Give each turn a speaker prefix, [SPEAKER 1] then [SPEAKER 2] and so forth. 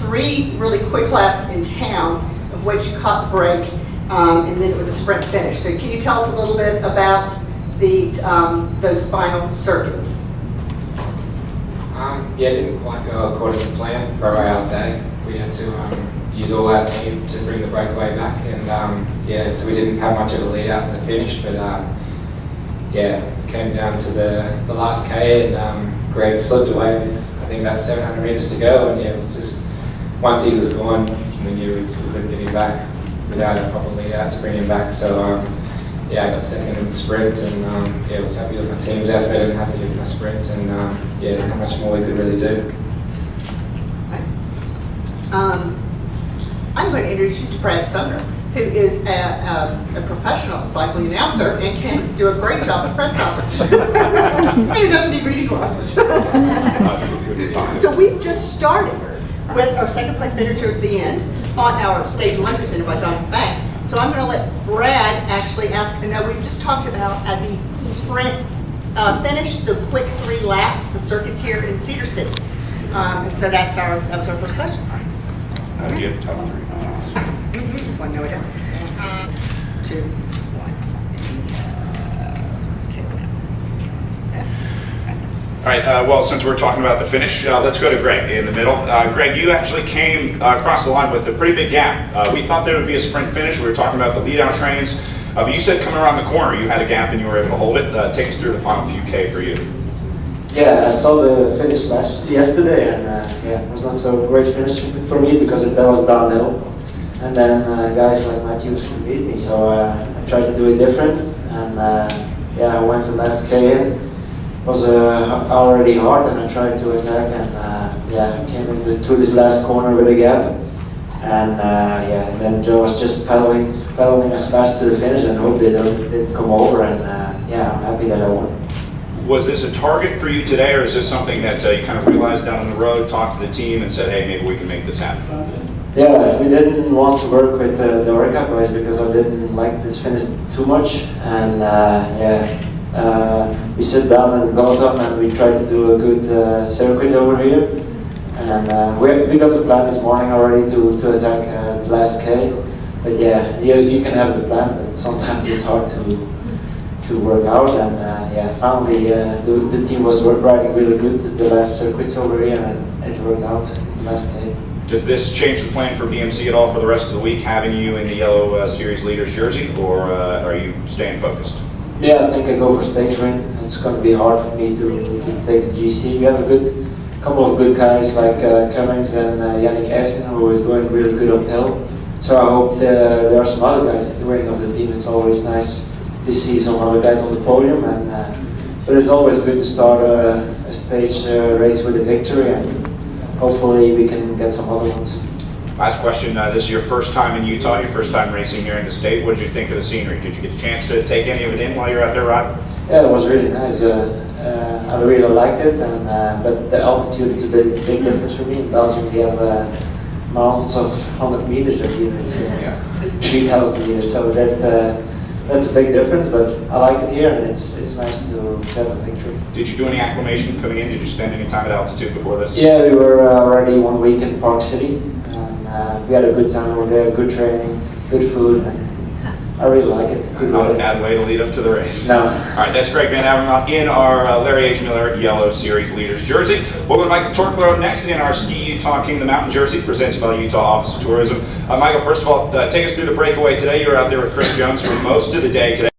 [SPEAKER 1] 3 really quick laps in town, of which you caught the break, and then it was a sprint finish. So can you tell us a little bit about those final circuits?
[SPEAKER 2] Yeah, it didn't quite go according to plan for our day. We had to use all our team to bring the breakaway back, and yeah, so we didn't have much of a lead out to the finish, but yeah, it came down to the last K, and Greg slipped away with I think about 700 meters to go, and yeah, it was just once he was gone, we knew we couldn't get him back without a proper lead out to bring him back. So yeah, I got second in the sprint, and yeah, I was happy with my team's effort and happy with my sprint, and yeah, there's not much more we could really do.
[SPEAKER 1] I'm going to introduce you to Brad Sumner, who is a professional cycling announcer and can do a great job at press conference. And he doesn't need reading glasses. So we've just started with our second place finisher at the end on our stage 1 presented by Zions Bank. So I'm going to let Brad actually ask. Now we've just talked about the sprint finish, the quick 3 laps, the circuits here in Cedar City, and so that was our first question.
[SPEAKER 3] Do you have top 3?
[SPEAKER 1] One, no, we don't. 2, 1.
[SPEAKER 3] All right, well, since we're talking about the finish, let's go to Greg in the middle. Greg, you actually came across the line with a pretty big gap. We thought there would be a sprint finish. We were talking about the lead-out trains, but you said coming around the corner you had a gap and you were able to hold it. Take us through the final few K for you.
[SPEAKER 4] Yeah, I saw the finish yesterday, and yeah, it was not so great finish for me because that was downhill. And then guys like Matthews could beat me, so I tried to do it different. And yeah, I went to last K. It was already hard, and I tried to attack. And yeah, I came into this last corner with a gap. And yeah, and then Joe was just pedaling as fast to the finish, and hope they didn't come over. And yeah, I'm happy that I won.
[SPEAKER 3] Was this a target for you today, or is this something that you kind of realized down on the road, talked to the team, and said, hey, maybe we can make this happen?
[SPEAKER 4] Yeah, we didn't want to work with the Orica guys because I didn't like this finish too much. And yeah, we sit down in Gotham and we tried to do a good circuit over here. And we got the plan this morning already to attack the last K. But yeah, you can have the plan, but sometimes it's hard to work out. And yeah, finally the team was riding really good the last circuits over here, and it worked out the last K.
[SPEAKER 3] Does this change the plan for BMC at all for the rest of the week, having you in the yellow series leaders jersey, or are you staying focused?
[SPEAKER 4] Yeah, I think I go for stage win. It's going to be hard for me to take the GC. We have a couple of good guys like Cummings and Yannick Essen, who is going really good uphill. So I hope there are some other guys winning of the team. It's always nice to see some other guys on the podium, but it's always good to start a stage race with a victory, and hopefully we can get some other ones.
[SPEAKER 3] Last question, this is your first time in Utah, your first time racing here in the state. What did you think of the scenery? Did you get a chance to take any of it in while you're out there riding?
[SPEAKER 4] Yeah, it was really nice. I really liked it, but the altitude is a big difference for me. In Belgium we have mountains of 100 meters or even it's 3,000 meters, so that's a big difference, but I like it here, and it's nice to have a victory.
[SPEAKER 3] Did you do any acclimation coming in? Did you spend any time at altitude before this?
[SPEAKER 4] Yeah, we were already 1 week in Park City, and we had a good time over there, good training, good food, and I really like it. Good
[SPEAKER 3] Not a bad way to lead up to the race.
[SPEAKER 4] No.
[SPEAKER 3] All right, that's Greg Van Avermaet in our Larry H. Miller Yellow Series Leaders jersey. We'll go to Michael Torkler next in our Ski Utah King of the Mountain jersey, presented by the Utah Office of Tourism. Michael, first of all, take us through the breakaway today. You were out there with Chris Jones for most of the day today.